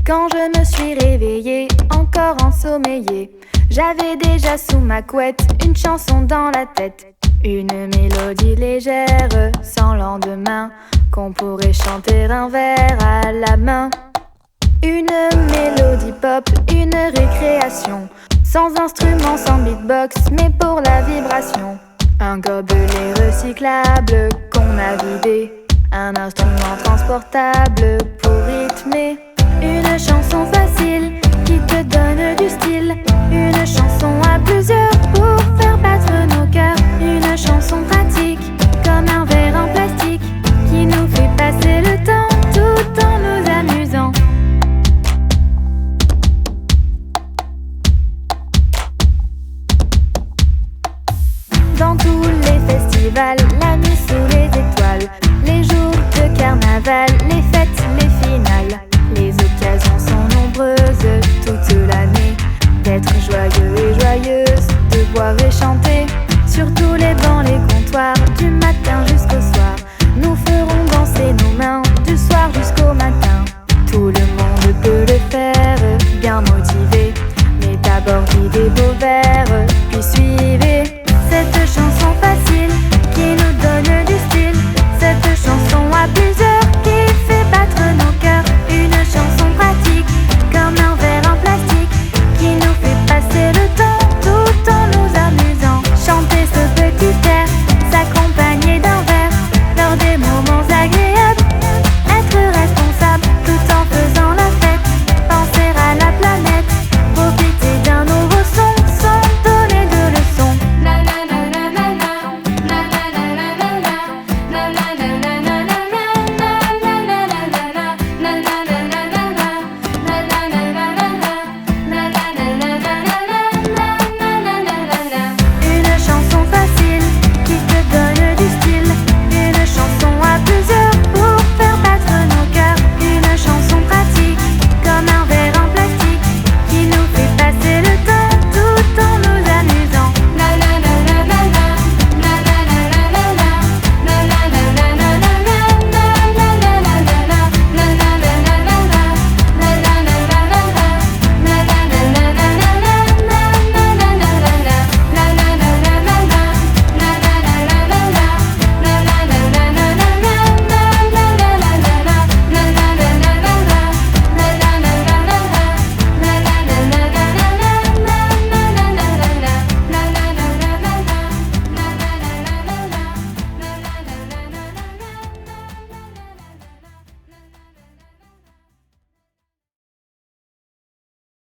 Quand je me suis réveillée, encore ensommeillée, j'avais déjà sous ma couette une chanson dans la tête. Une mélodie légère, sans lendemain, qu'on pourrait chanter un vers à la main. Une mélodie pop, une récréation, sans instrument, sans beatbox, mais pour la vibration. Un gobelet recyclable qu'on a vidé, un instrument transportable pour rythmer. Une chanson facile qui te donne du style, une chanson à plusieurs pour faire battre nos cœurs. Une chanson pratique comme un verre en plastique qui nous fait passer le temps tout en nous amusant. Dans tous les festivals, la nuit sous les étoiles, les jours de carnaval, les fêtes, les finales. Les occasions sont nombreuses toute l'année d'être joyeux et joyeuse, de boire et chanter. Sur tous les bancs, les comptoirs, du matin jusqu'au soir, nous ferons danser nos mains du soir jusqu'au matin. Tout le monde peut le faire, bien motivé, mais d'abord vide vos verres.